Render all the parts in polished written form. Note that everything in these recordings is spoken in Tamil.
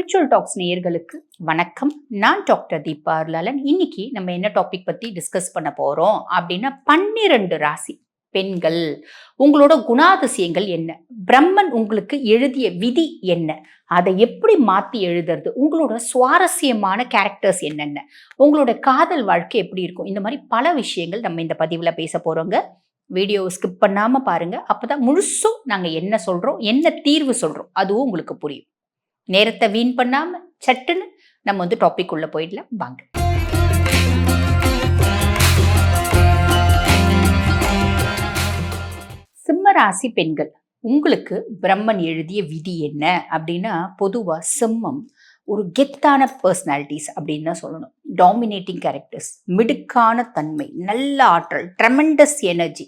ஸ்பிரிச்சுவல் டாக்ஸ் நேயர்களுக்கு வணக்கம். நான் டாக்டர் தீபா அருளாளன். இன்னைக்கு நம்ம என்ன டாபிக் பத்தி டிஸ்கஸ் பண்ண போறோம் அப்படின்னா 12 ராசி பெண்கள் உங்களோட குணாதிசயங்கள் என்ன, பிரம்மன் உங்களுக்கு எழுதிய விதி என்ன, அதை எப்படி மாத்தி எழுதுறது, உங்களோட சுவாரஸ்யமான கேரக்டர்ஸ் என்னென்ன, உங்களோட காதல் வாழ்க்கை எப்படி இருக்கும், இந்த மாதிரி பல விஷயங்கள் நம்ம இந்த பதிவுல பேச போறோங்க. வீடியோ ஸ்கிப் பண்ணாம பாருங்க. அப்பதான் முழுசும் நாங்க என்ன சொல்றோம், என்ன தீர்வு சொல்றோம் அதுவும் உங்களுக்கு புரியும். நேரத்தை வீண் பண்ணாம சட்டுன்னு நம்ம டாபிக் உள்ள போயிடலாம் வாங்க. சிம்ம ராசி பெண்கள், உங்களுக்கு பிரம்மன் எழுதிய விதி என்ன அப்படின்னா, பொதுவா சிம்மம் ஒரு கெத்தான பர்சனாலிட்டிஸ் அப்படின்னு தான் சொல்லணும். டாமினேட்டிங் கேரக்டர்ஸ், மிடுக்கான தன்மை, நல்ல ஆற்றல், ட்ரெமெண்டஸ் எனர்ஜி.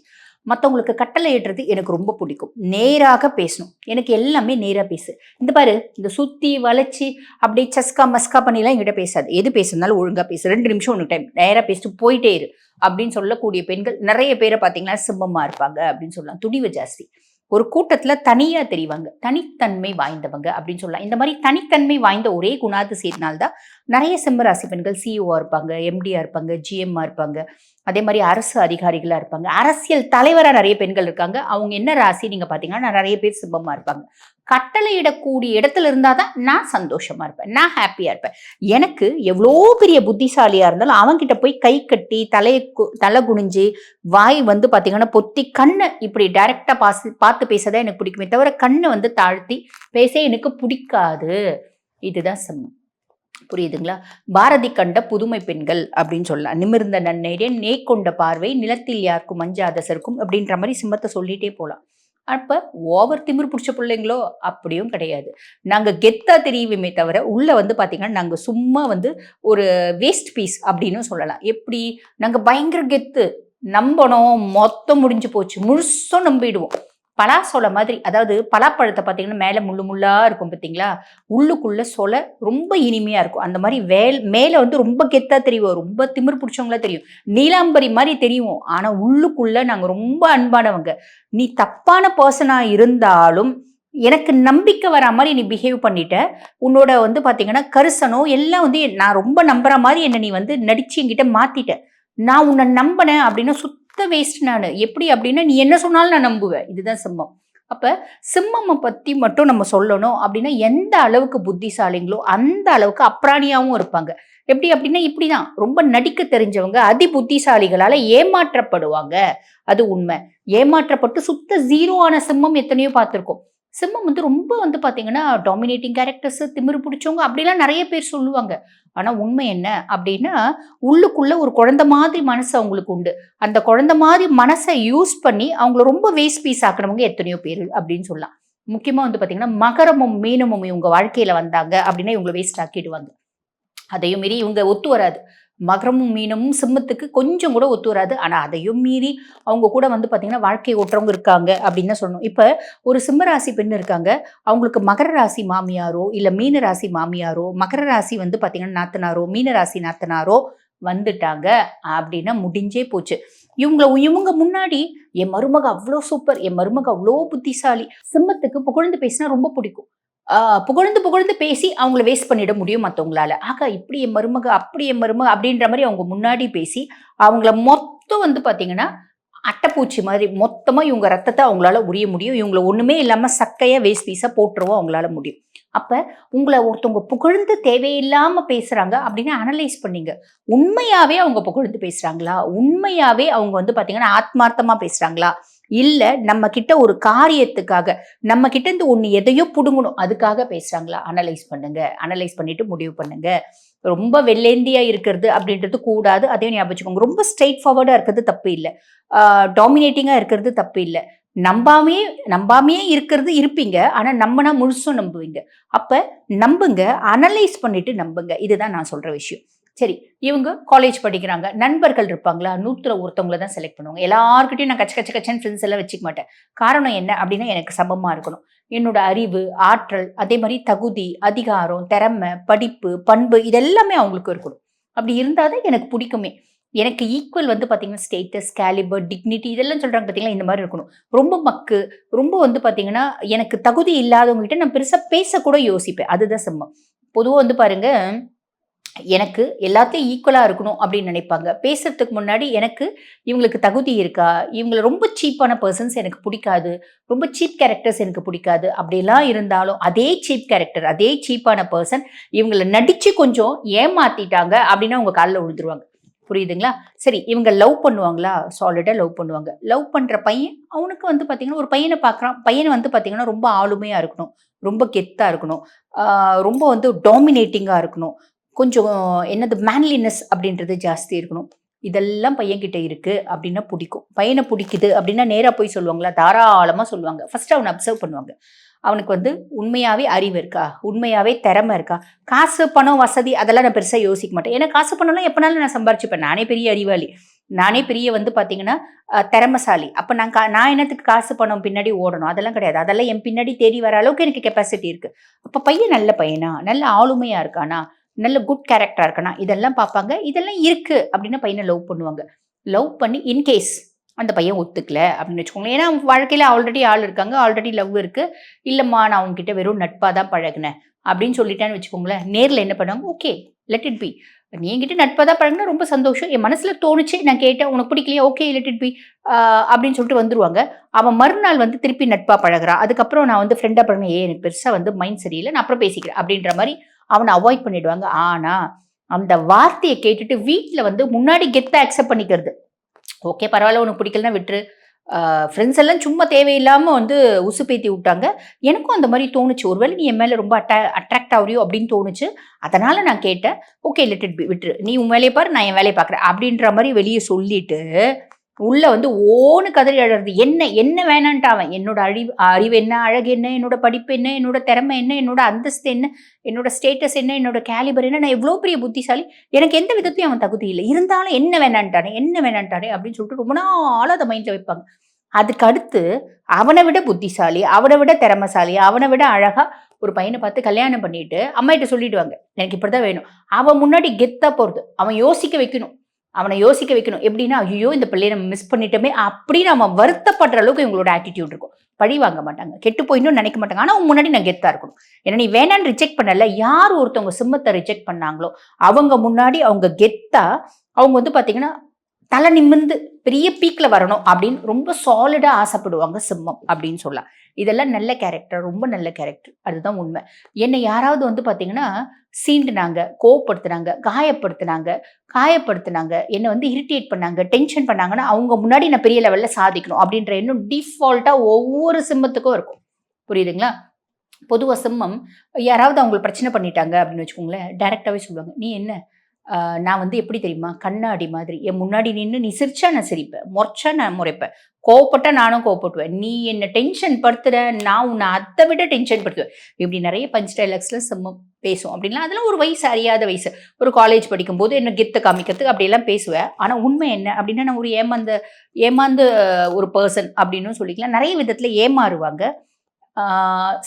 மற்றவங்களுக்கு கட்டளை இடுறது எனக்கு ரொம்ப பிடிக்கும். நேராக பேசணும், எனக்கு எல்லாமே நேராக பேசு. இந்த பாரு, இந்த சுற்றி வளைச்சி அப்படியே சஸ்கா மஸ்கா பண்ணிலாம் என்கிட்ட பேசாது. எது பேசுனாலும் ஒழுங்காக பேசு, 2 நிமிஷம் ஒன்று டைம் நேராக பேசிட்டு போயிட்டே இரு அப்படின்னு சொல்லக்கூடிய பெண்கள் நிறைய பேரை பார்த்தீங்கன்னா சிம்மமாக இருப்பாங்க அப்படின்னு சொல்லலாம். துணிவு ஜாஸ்தி, ஒரு கூட்டத்தில் தனியாக தெரிவாங்க, தனித்தன்மை வாய்ந்தவங்க அப்படின்னு சொல்லலாம். இந்த மாதிரி தனித்தன்மை வாய்ந்த ஒரே குணாதிசயத்தினால்தான் நிறைய சிம்ம ராசி பெண்கள் சிஇஓ இருப்பாங்க, எம்டியா இருப்பாங்க, ஜிஎம்மா இருப்பாங்க, அதே மாதிரி அரசு அதிகாரிகளா இருப்பாங்க, அரசியல் தலைவராக நிறைய பெண்கள் இருக்காங்க. அவங்க என்ன ராசி நீங்க பாத்தீங்கன்னா நிறைய பேர் சிம்மமா இருப்பாங்க. கட்டளை இடக்கூடிய இடத்துல இருந்தாதான் நான் சந்தோஷமா இருப்பேன், நான் ஹாப்பியா இருப்பேன். எனக்கு எவ்வளோ பெரிய புத்திசாலியா இருந்தாலும் அவங்கிட்ட போய் கை கட்டி தலை குனிஞ்சு வாய் பாத்தீங்கன்னா பொத்தி கண்ணை இப்படி டைரக்டா பார்த்து பேசதான் எனக்கு பிடிக்குமே தவிர கண்ணை தாழ்த்தி பேச எனக்கு பிடிக்காது. இதுதான் சிம்மம். புரியுதுங்களா? பாரதி கண்ட புதுமை பெண்கள் அப்படின்னு சொல்லலாம். நிமிர்ந்த நன்னேரே நேக்கொண்ட பார்வை நிலத்தில் யாருக்கும் மஞ்சாதசருக்கும் அப்படின்ற மாதிரி சிம்மத்தை சொல்லிட்டே போகலாம். அப்ப ஓவர் திமிர் பிடிச்ச பிள்ளைங்களோ அப்படியும் கிடையாது. நாங்க கெத்தா தெரியுமே தவிர உள்ள பாத்தீங்கன்னா நாங்க சும்மா ஒரு வேஸ்ட் பீஸ் அப்படின்னு சொல்லலாம். எப்படி நாங்க பயங்கர கெத்து, நம்பணும், மொத்தம் முடிஞ்சு போச்சு, முழுசும் நம்பிடுவோம். பலாசொலை மாதிரி, அதாவது பலாப்பழத்தை பார்த்தீங்கன்னா மேலே முள்ளு முள்ளா இருக்கும் பார்த்தீங்களா, உள்ளுக்குள்ள சொலை ரொம்ப இனிமையா இருக்கும். அந்த மாதிரி மேலே ரொம்ப கெத்தா தெரியும், ரொம்ப திமிர் பிடிச்சவங்களா தெரியும், நீலாம்பரி மாதிரி தெரியும். ஆனா உள்ளுக்குள்ள நாங்க ரொம்ப அன்பானவங்க. நீ தப்பான பர்சனா இருந்தாலும் எனக்கு நம்பிக்கை வர மாதிரி நீ பிஹேவ் பண்ணிட்ட, உன்னோட பாத்தீங்கன்னா கரிசனம் எல்லாம் நான் ரொம்ப நம்புற மாதிரி என்ன நீ நடிச்சு என்கிட்ட மாத்திட்ட, நான் உன்னை நம்பினேன் அப்படின்னா வேஸ்ட். நான் எப்படி அப்படின்னா நீ என்ன சொன்னாலும் நான் நம்புவேன். இதுதான் சிம்மம். அப்ப சிம்மம் பத்தி மட்டும் நம்ம சொல்லணும் அப்படின்னா எந்த அளவுக்கு புத்திசாலிங்களோ அந்த அளவுக்கு அப்ராணியாவும் இருப்பாங்க. எப்படி அப்படின்னா இப்படிதான் ரொம்ப நடிக்க தெரிஞ்சவங்க அதி புத்திசாலிகளால ஏமாற்றப்படுவாங்க. அது உண்மை. ஏமாற்றப்பட்டு சுத்த ஜீரோவான சிம்மம் எத்தனையோ பார்த்திருக்கோம். சிம்மம் ரொம்ப பாத்தீங்கன்னா டாமினேட்டிங் கேரக்டர்ஸ், திமிரு பிடிச்சவங்க அப்படிலாம் நிறைய பேர் சொல்லுவாங்க. ஆனா உண்மை என்ன அப்படின்னா உள்ளுக்குள்ள ஒரு குழந்தை மாதிரி மனசு அவங்களுக்கு உண்டு. அந்த குழந்தை மாதிரி மனசை யூஸ் பண்ணி அவங்கள ரொம்ப வேஸ்ட் பீஸ் ஆக்கினவங்க எத்தனையோ பேர் அப்படின்னு சொல்லலாம். முக்கியமா பாத்தீங்கன்னா மகரமும் மீனமும் இவங்க வாழ்க்கையில வந்தாங்க அப்படின்னா இவங்களை வேஸ்ட் ஆக்கிடுவாங்க. அதையும் மீறி இவங்க ஒத்து வராது. மகரமும் மீனமும் சிம்மத்துக்கு கொஞ்சம் கூட ஒத்து வராது. ஆனா அதையும் மீறி அவங்க கூட பாத்தீங்கன்னா வாழ்க்கை ஓட்டுறவங்க இருக்காங்க அப்படின்னு தான் சொல்லணும். இப்ப ஒரு சிம்ம ராசி பெண் இருக்காங்க, அவங்களுக்கு மகர ராசி மாமியாரோ இல்ல மீன ராசி மாமியாரோ, மகர ராசி பாத்தீங்கன்னா நாத்தனாரோ, மீன ராசி நாத்தனாரோ வந்துட்டாங்க அப்படின்னா முடிஞ்சே போச்சு. இவங்க முன்னாடி என் மருமக அவ்வளோ சூப்பர், என் மருமக அவ்வளோ புத்திசாலி. சிம்மத்துக்கு புகழ்ந்து பேசினா ரொம்ப பிடிக்கும். புகழ்ந்து பேசி அவங்கள வேஸ்ட் பண்ணிட முடியும் மற்றவங்களால. ஆக இப்படி என் மருமக, அப்படி என் மருமக அப்படின்ற மாதிரி அவங்க முன்னாடி பேசி அவங்கள மொத்தம் பாத்தீங்கன்னா அட்டைப்பூச்சி மாதிரி மொத்தமா இவங்க ரத்தத்தை அவங்களால உரிய முடியும். இவங்களை ஒண்ணுமே இல்லாம சக்கையா வேஸ்ட் பீஸா போட்டுருவோம் அவங்களால முடியும். அப்ப உங்களை ஒருத்தவங்க புகழ்ந்து தேவையில்லாம பேசுறாங்க அப்படின்னு அனலைஸ் பண்ணீங்க. உண்மையாவே அவங்க புகழ்ந்து பேசுறாங்களா, உண்மையாவே அவங்க பாத்தீங்கன்னா ஆத்மார்த்தமா பேசுறாங்களா, இல்ல நம்ம கிட்ட ஒரு காரியத்துக்காக நம்ம கிட்ட இருந்து ஒண்ணு எதையோ புடுங்கணும் அதுக்காக பேசுறாங்களா, அனலைஸ் பண்ணுங்க. அனலைஸ் பண்ணிட்டு முடிவு பண்ணுங்க. ரொம்ப வெள்ளேந்தியா இருக்கிறது அப்படின்றது கூடாது. அதையும் ஞாபகம் வச்சுக்கோங்க. ரொம்ப ஸ்ட்ரெயிட் ஃபார்வர்டா இருக்கிறது தப்பு இல்லை, டாமினேட்டிங்கா இருக்கிறது தப்பு இல்லை. நம்பாமையே இருக்கிறது இருப்பீங்க, ஆனா நம்பினா முழுசும் நம்புவீங்க. அப்ப நம்புங்க, அனலைஸ் பண்ணிட்டு நம்புங்க. இதுதான் நான் சொல்ற விஷயம். சரி, இவங்க காலேஜ் படிக்கிறாங்க, நண்பர்கள் இருப்பாங்களா, 100ல ஒருத்தவங்கள தான் செலக்ட் பண்ணுவாங்க. எல்லாருக்கிட்டையும் நான் கச்சன்னு ஃப்ரெண்ட்ஸ் எல்லாம் வச்சுக்க மாட்டேன். காரணம் என்ன அப்படின்னா எனக்கு சமமா இருக்கணும். என்னோட அறிவு, ஆற்றல், அதே மாதிரி தகுதி, அதிகாரம், திறமை, படிப்பு, பண்பு இதெல்லாமே அவங்களுக்கு இருக்கணும். அப்படி இருந்தாதான் எனக்கு பிடிக்குமே. எனக்கு ஈக்குவல் பாத்தீங்கன்னா ஸ்டேட்டஸ், கேலிபர், டிக்னிட்டி இதெல்லாம் சொல்றாங்க பாத்தீங்களா, இந்த மாதிரி இருக்கணும். ரொம்ப மக்கு, ரொம்ப பாத்தீங்கன்னா எனக்கு தகுதி இல்லாதவங்க கிட்ட நான் பெருசா பேச கூட யோசிப்பேன். அதுதான் சிம்மம். பொதுவா வந்து பாருங்க, எனக்கு எல்லாத்துலயும் ஈக்குவலா இருக்கணும் அப்படின்னு நினைப்பாங்க. பேசுறதுக்கு முன்னாடி எனக்கு இவங்களுக்கு தகுதி இருக்கா? இவங்கள ரொம்ப சீப்பான பெர்சன்ஸ் எனக்கு புடிக்காது. ரொம்ப சீப் கேரக்டர்ஸ் எனக்கு புடிக்காது. அப்படியெல்லாம் இருந்தாலும், அதே சீப் கேரக்டர், அதே சீப்பான பெர்சன் இவங்கள நடிச்சு கொஞ்சம் ஏமாத்திட்டாங்க அப்படின்னா உங்க கால்ல விழுந்துருவாங்க. புரியுதுங்களா? சரி, இவங்க லவ் பண்ணுவாங்களா? சாலிடா லவ் பண்ணுவாங்க. லவ் பண்ற பையன், அவனுக்கு வந்து பார்த்தீங்கன்னா, ஒரு பையன பார்க்குறான். பையன் வந்து பார்த்தீங்கன்னா, ரொம்ப ஆளுமையா இருக்கணும். ரொம்ப கெத்தா இருக்கணும். ஆ ரொம்ப வந்து டாமினேட்டிங்கா இருக்கணும். கொஞ்சம் என்னது மேன்லினஸ் அப்படின்றது ஜாஸ்தி இருக்கணும். இதெல்லாம் பையன்கிட்ட இருக்கு அப்படின்னா புடிக்கும். பையன புடிக்குது அப்படின்னா நேரா போய் சொல்லுவாங்களா? தாராளமா சொல்லுவாங்க. ஃபர்ஸ்ட் அவன அப்சர்வ் பண்ணுவாங்க. அவனுக்கு வந்து உண்மையாவே அறிவு இருக்கா? உண்மையாவே திறமை இருக்கா? காசு, பணம், வசதி அதெல்லாம் நான் பெருசா யோசிக்க மாட்டேன். ஏன்னா காசு, பணம்லாம் எப்பனாலும் நான் சம்பாரிச்சுப்பேன். நானே பெரிய அறிவாளி. நானே பெரிய வந்து பார்த்தீங்கன்னா, திறமைசாலி. அப்ப நான் என்னத்துக்கு காசு, பணம் பின்னாடி ஓடணும்? அதெல்லாம் கிடையாது. அதெல்லாம் என் பின்னாடி தேடி வர அளவுக்கு எனக்கு கெப்பாசிட்டி இருக்கு. அப்ப பையன் நல்ல பையனா? நல்ல ஆளுமையா இருக்கானா? நல்ல குட் கேரக்டரா இருக்கானா? இதெல்லாம் பார்ப்பாங்க. இதெல்லாம் இருக்கு அப்டின்னா பையன லவ் பண்ணுவாங்க. லவ் பண்ணி இன்கேஸ் அந்த பையன் ஒத்துக்கல அப்டின்னு வச்சுக்கோங்களேன். ஏன்னா வாழ்க்கையில ஆல்ரெடி ஆள் இருக்காங்க. ஆல்ரெடி லவ் இருக்கு. இல்லம்மா நான் உன்கிட்ட வெறும் நட்பா தான் பழகுனேன் அப்டின்னு சொல்லிட்டான்னு வச்சுக்கோங்களேன். நேர்ல என்ன பண்ணுவாங்க? Okay, let it be. நீ என்கிட்ட நட்பா தான் பழகுன ரொம்ப சந்தோஷம். என் மனசுல தோணுச்சு. நான் கேட்டேன். உனக்கு பிடிக்கலையா? Okay, let it be. அப்டின்னு சொல்லிட்டு வந்துருவாங்க. அவன் மறுநாள் வந்து திருப்பி நட்பா பழகுறான். அதுக்கப்புறம் நான் வந்து ஃப்ரெண்டா பழகுனேன். எனக்கு பெருசா வந்து மைண்ட் சரியில்ல. நான் அப்புறம் பேசிக்கிறேன் அப்டின்ற மாரி அவன அவாய்ட் பண்ணிடுவாங்க. ஆனா, அந்த வார்த்தைய கேட்டுட்டு வீட்ல வந்து முன்னாடி கெத்தா அக்செப்ட் பண்ணிக்கிறது. ஓகே, பரவால்ல உனக்கு பிடிக்கலன்னா விட்டுரு. ஃப்ரெண்ட்ஸ் எல்லாம் சும்மா தேவையில்லாம வந்து உசுப்பேத்தி விட்டாங்க. எனக்கும் அந்த மாரி தோணுச்சு. ஒருவேளை நீ என் மேல ரொம்ப அட்ராக்ட் ஆகுறியோ அப்படின்னு தோணுச்சு. அதனால நான் கேட்டேன். ஓகே, லெட் இட் பி, விட்டுரு. நீ உன் வேலைய பாரு, நான் என் வேலைய பார்க்குறேன். அப்படின்ற மாரி வெளிய சொல்லிட்டு, உள்ள வந்து ஓன்னு கதறி அழறது. என்ன என்ன வேணான்ட்டு அவன். என்னோட அறிவு என்ன, அழகு என்ன, என்னோட படிப்பு என்ன, என்னோட திறமை என்ன, என்னோட அந்தஸ்து என்ன, என்னோட ஸ்டேட்டஸ் என்ன, என்னோட கேலிபர் என்ன, நான் எவ்வளோ பெரிய புத்திசாலி. எனக்கு எந்த விதத்திலயும் அவன் தகுதி இல்ல. இருந்தாலும் என்ன வேணான்ட்டானே, என்ன வேணான்ட்டானே அப்படின்னு சொல்லிட்டு ரொம்ப நாளா அத மைண்ட்ல வைப்பாங்க. அதுக்கு அடுத்து அவன விட புத்திசாலி, அவன விட திறமைசாலி, அவன விட அழகா ஒரு பையன பார்த்து கல்யாணம் பண்ணிட்டு, அம்மாகிட்ட சொல்லிடுவாங்க. எனக்கு இப்படிதான் வேணும். அவன் முன்னாடி கெத்தா போறது. அவன் யோசிக்க வைக்கணும். அவன யோசிக்க வைக்கணும். எப்படின்னா, "ஐயய்யோ! இந்த பிள்ளைய நம்ம மிஸ் பண்ணிட்டோமே!" அப்படின்னு அவன் வருத்தப்படுற அளவுக்கு இவங்களோட ஆட்டிட்யூட் இருக்கும். பழி வாங்க மாட்டாங்க. கெட்டு போயிடணும்னு நெனைக்க மாட்டாங்க. ஆனா, உன் முன்னாடி நான் கெத்தா இருக்கணும். ஏன்னா, நீ வேணான்னு ரிஜெக்ட் பண்ணல. யார் ஒருத்தவங்க சிம்மத்த ரிஜெக்ட் பண்ணாங்களோ, அவங்க முன்னாடி அவங்க கெத்தா, அவங்க வந்து பார்த்தீங்கன்னா, தல நிமிர்ந்து பெரிய பீக்ல வரணும் அப்படின்னு ரொம்ப சாலிடா ஆசைப்படுவாங்க சிம்மம் அப்படின்னு சொல்லலாம். இதெல்லாம் நல்ல கேரக்டர். ரொம்ப நல்ல கேரக்டர். அதுதான் உண்மை. என்னை யாராவது வந்து பார்த்தீங்கன்னா, சீண்டுனாங்க, கோவப்படுத்துனாங்க, காயப்படுத்துனாங்க, என்ன வந்து இரிட்டேட் பண்ணாங்க, டென்ஷன் பண்ணாங்கன்னா, அவங்க முன்னாடி நான் பெரிய லெவல்ல சாதிக்கணும் அப்படின்ற எண்ணம் டிஃபால்ட்டா ஒவ்வொரு சிம்மத்துக்கும் இருக்கும். புரியுதுங்களா? பொதுவா சிம்மம் யாராவது அவங்கள பிரச்சனை பண்ணிட்டாங்க அப்படின்னு வச்சுக்கோங்களேன், டைரக்ட்டாவே சொல்லுவாங்க. "நீ என்ன நான் வந்து எப்படி தெரியுமா? கண்ணாடி மாதிரி. என் முன்னாடி நின்னு நீ சிரிச்சா நான் சிரிப்பேன். மொறச்சா நான் முறைப்பேன். கோவப்பட்டா நானும் கோவப்படுவேன். நீ என்ன டென்ஷன் படுத்துற, நான் உன்ன அத விட டென்ஷன் படுத்துவேன்." இப்படி நெறைய பஞ்ச் டயலாக்ஸ்ல சிம்மம் பேசும். அப்படின்லாம் அதெல்லாம் ஒரு வயசு, அறியாத வயசு. ஒரு காலேஜ் படிக்கும்போது என்ன கெத்த காமிக்கிறதுக்கு அப்படியெல்லாம் பேசுவேன். ஆனா உண்மை என்ன அப்படின்னா, நான் ஒரு ஏமாந்த ஒரு பெர்சன் அப்படின்னும் சொல்லிக்கலாம். நெறைய விதத்துல ஏமாறுவாங்க. ஆ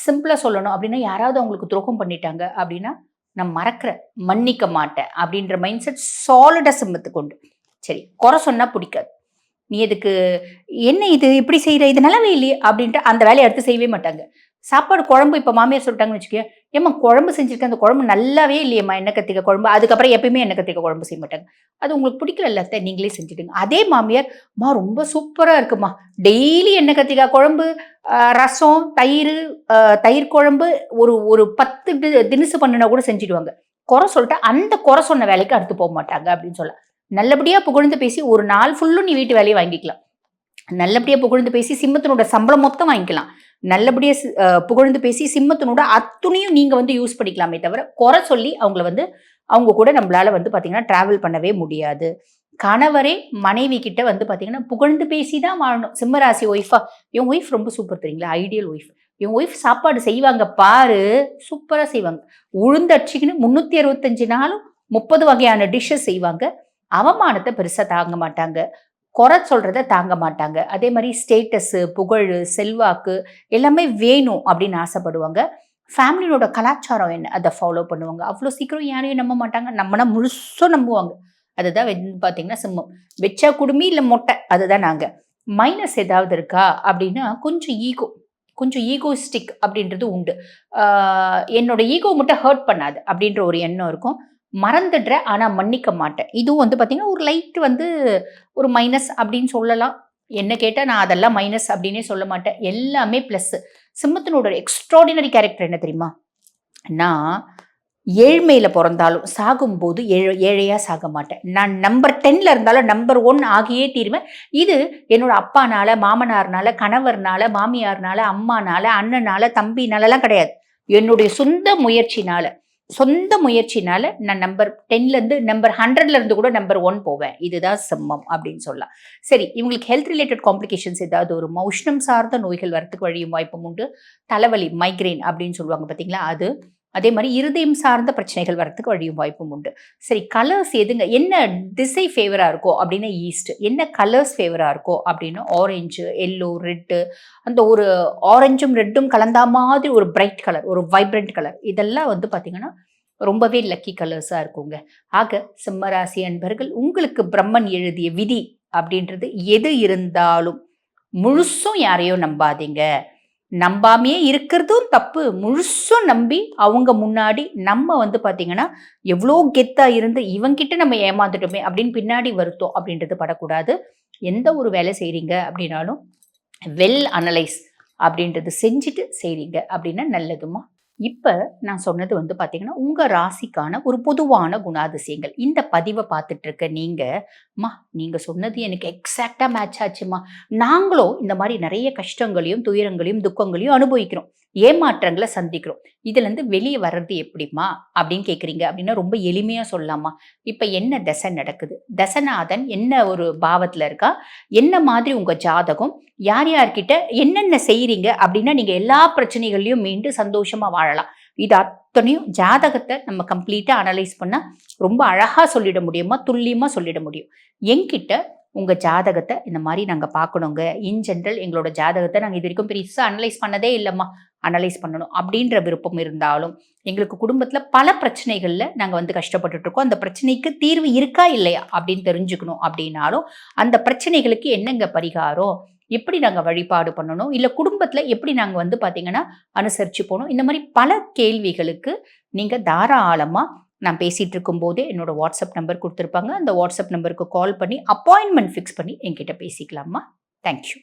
சிம்பிளா சொல்லணும் அப்படின்னா, யாராவது அவங்களுக்கு துரோகம் பண்ணிட்டாங்க அப்படின்னா, நான் மறக்கிறேன், மன்னிக்க மாட்டேன் அப்படின்ற மைண்ட் செட் சாலிடா சிம்மத்துக்கு உண்டு. சரி, குறை சொன்னா புடிக்காது. "நீ எதுக்கு என்ன இது இப்படி செய்ற? இது நல்லாவே இல்லையே!" அப்படின்ட்டு அந்த வேலைய அடுத்து செய்யவே மாட்டாங்க. சாப்பாடு குழம்பு இப்ப மாமியார் சொல்லிட்டாங்கன்னு வச்சுக்கயேன், "ஏம்மா குழம்பு செஞ்சிருக்கேன், அந்த குழம்பு நல்லாவே இல்லையேம்மா, எண்ணெய் கத்திரிக்காய் குழம்பு." அதுக்கப்புறம் எப்பயுமே எண்ணெய் கத்திரிக்காய் குழம்பு செய்ய மாட்டாங்க. "அது உங்களுக்கு பிடிக்கலல்ல அத்த, நீங்களே செஞ்சுடுங்க." அதே மாமியார், "அம்மா ரொம்ப சூப்பரா இருக்கும்மா. டெய்லி எண்ணெய் கத்திரிக்காய் குழம்பு, ரசம், தயிர் குழம்பு, ஒரு ஒரு 10 தினுசு பண்ணுனா கூட செஞ்சுடுவாங்க." குறை சொல்ட்டா, அந்த குறை சொன்ன வேலைக்கு அடுத்து மாட்டாங்க அப்படின்னு சொல்லலாம். நல்லபடியா புகழ்ந்து பேசி ஒரு நாள் ஃபுல்லும் நீ வீட்டு வேலைய வாங்கிக்கலாம். நல்லபடியா புகழ்ந்து பேசி சிம்மத்தினோட சம்பளம் மொத்தம் வாங்கிக்கலாம். நல்லபடியா புகழ்ந்து பேசி சிம்மத்தினோட அத்துணையும் நீங்க வந்து யூஸ் பண்ணிக்கலாமே தவிர, குறை சொல்லி அவங்கள வந்து அவங்க கூட நம்மளால வந்து பார்த்தீங்கன்னா, டிராவல் பண்ணவே முடியாது. கணவரே மனைவி கிட்ட வந்து பார்த்தீங்கன்னா, புகழ்ந்து பேசி தான் வாழணும். சிம்ம ராசி ஒய்ஃபா, "என் ஒய்ஃப் ரொம்ப சூப்பர் தெரியுங்களா? Ideal wife. என் ஒய்ஃப் சாப்பாடு செய்வாங்க பாரு, சூப்பரா செய்வாங்க. உழுந்து அடிச்சுக்கின்னு 365 நாளும் 30 வகையான டிஷ்ஷஸ் செய்வாங்க. அவமானத்த பெருசா தாங்க மாட்டாங்க. குறை சொல்றத தாங்க மாட்டாங்க. அதே மாரி ஸ்டேட்டஸு, புகழு, செல்வாக்கு எல்லாமே வேணும் அப்படின்னு ஆசைப்படுவாங்க. ஃபேமிலியோட கலாச்சாரம் என்ன? அத ஃபாலோ பண்ணுவாங்க. அவ்ளோ சீக்கிரம் யாரையும் நம்ப மாட்டாங்க. நம்புனா முழுசா நம்புவாங்க. அதுதான் பார்த்தீங்கன்னா சிம்மம். "வச்சா குடுமி, இல்ல மொட்டை." அதுதான் நாங்க. மைனஸ் ஏதாவது இருக்கா அப்படின்னா, கொஞ்சம் ஈகோ. கொஞ்சம் ஈகோஸ்டிக் அப்படின்றது உண்டு. என்னோட ஈகோ மட்டும் ஹர்ட் பண்ணாது அப்படின்ற ஒரு எண்ணம் இருக்கும். மறந்துடுறேன், ஆனா மன்னிக்க மாட்டேன். இதுவும் வந்து பார்த்தீங்கன்னா, ஒரு லைட் வந்து ஒரு மைனஸ் அப்படின்னு சொல்லலாம். என்ன கேட்டா நான் அதெல்லாம் மைனஸ் அப்படின்னே சொல்ல மாட்டேன். எல்லாமே பிளஸ். சிம்மத்தினோட எக்ஸ்ட்ராடினரி கேரக்டர் என்ன தெரியுமா? நான் ஏழ்மையில பொறந்தாலும் சாகும்போது ஏழையா சாக மாட்டேன். நான் நம்பர் 10ல இருந்தாலும் நம்பர் 1 ஆகியே தீருவேன். இது என்னோட அப்பானால, மாமனார்னால, கணவர்னால, மாமியார்னால, அம்மானால, அண்ணனால, தம்பினாலலாம் கிடையாது. என்னுடைய சொந்த முயற்சினால நான் நம்பர் 10லேருந்து நம்பர் 100ல இருந்து கூட நம்பர் 1 போவேன். இதுதான் சிம்மம் அப்படின்னு சொல்லலாம். சரி, இவங்களுக்கு ஹெல்த் ரிலேட்டட் காம்ப்ளிகேஷன்ஸ் ஏதாவது வருமா? உஷ்ணம் சார்ந்த நோய்கள் வரத்துக்கு வழியும் வாய்ப்பும் உண்டு. தலைவலி, மைக்ரேன் அப்படின்னு சொல்லுவாங்க பார்த்தீங்களா? அது. அதே மாரி இருதயம் சார்ந்த பிரச்சனைகள் வரத்துக்கு வழியும் வாய்ப்பும் உண்டு. சரி, கலர்ஸ் எதுங்க? என்ன திசை ஃபேவரா இருக்கோ அப்படின்னா ஈஸ்ட். என்ன கலர்ஸ் ஃபேவரா இருக்கோ அப்படின்னா ஆரஞ்சு, எல்லோ, ரெட்டு, அந்த ஒரு ஆரஞ்சும் ரெட்டும் கலந்தா மாதிரி ஒரு பிரைட் கலர், ஒரு வைப்ரண்ட் கலர். இதெல்லாம் வந்து பார்த்தீங்கன்னா, ரொம்பவே லக்கி கலர்ஸா இருக்குங்க. ஆக சிம்ம ராசி அன்பர்கள், உங்களுக்கு பிரம்மன் எழுதிய விதி அப்படின்றது எது இருந்தாலும் முழுசும் யாரையும் நம்பாதீங்க. நம்பாமையே இருக்கிறதும் தப்பு. முழுசும் நம்பி அவங்க முன்னாடி நம்ம வந்து பார்த்தீங்கன்னா, எவ்ளோ கெத்தா இருந்து இவங்கிட்ட நம்ம ஏமாந்துட்டோமே அப்படின்னு பின்னாடி வருத்தம் அப்படின்றது படக்கூடாது. எந்த ஒரு வேலை செய்றீங்க அப்படின்னாலும், வெல் அனலைஸ் அப்படின்றது செஞ்சுட்டு செய்றீங்க அப்படின்னா நல்லதும்மா. இப்ப நான் சொன்னது வந்து பார்த்தீங்கன்னா, உங்க ராசிக்கான ஒரு பொதுவான குணாதிசயங்கள். இந்த பதிவ பார்த்துட்டு இருக்க நீங்க, "அம்மா நீங்க சொன்னது எனக்கு எக்ஸாக்ட்டா மேட்ச் ஆச்சும்மா. நாங்களும் இந்த மாரி நெறைய கஷ்டங்களையும், துயரங்களையும், துக்கங்களையும் அனுபவிக்கிறோம். ஏமாற்றங்கள சந்திக்கிறோம். இதுலருந்து வெளிய வர்றது எப்படிம்மா?" அப்படின்னு கேட்குறீங்க அப்படின்னா, ரொம்ப எளிமையா சொல்லலாம்மா. இப்ப என்ன தசை நடக்குது? தசநாதன் என்ன ஒரு பாவத்துல இருக்கா? என்ன மாதிரி உங்க ஜாதகம்? யார் யார்கிட்ட என்னென்ன செய்றீங்க அப்படின்னா, நீங்க எல்லா பிரச்சனைகள்லயும் மீண்டு சந்தோஷமா வாழலாம். இது அத்தனையும் ஜாதகத்த நம்ம கம்ப்ளீட்டா அனலைஸ் பண்ணா, ரொம்ப அழகா சொல்லிட முடியும்மா, துல்லியமா சொல்லிட முடியும். என்கிட்ட உங்க ஜாதகத்த இந்த மாரி நாங்க பார்க்கணுங்க. இன் ஜெனரல் எங்களோட ஜாதகத்த நாங்க இதுவரைக்கும் பெருசா அனலைஸ் பண்ணதே இல்லம்மா. அனலைஸ் பண்ணணும் அப்படின்ற விருப்பம் இருந்தாலும், எங்களுக்கு குடும்பத்தில பல பிரச்சனைகள்ல நாங்க வந்து கஷ்டப்பட்டுட்டு இருக்கோம். அந்த பிரச்சனைக்கு தீர்வு இருக்கா? இல்லையா? அப்படின்னு தெரிஞ்சுக்கணும் அப்படின்னாலும், அந்த பிரச்சனைகளுக்கு என்னங்க பரிகாரம்? எப்படி நாங்க வழிபாடு பண்ணணும்? இல்ல குடும்பத்தில எப்படி நாங்க வந்து பார்த்தீங்கன்னா, அனுசரிச்சு போணும்? இந்த மாரி பல கேள்விகளுக்கு நீங்க தாராளமா நான் பேசிட்டு இருக்கும்போதே என்னோட வாட்ஸ்அப் நம்பர் குடுத்துருப்பாங்க. அந்த வாட்ஸ்அப் நம்பருக்கு கால் பண்ணி அப்பாயின்ட்மென்ட் ஃபிக்ஸ் பண்ணி என்கிட்ட பேசிக்கலாம்மா. Thank you.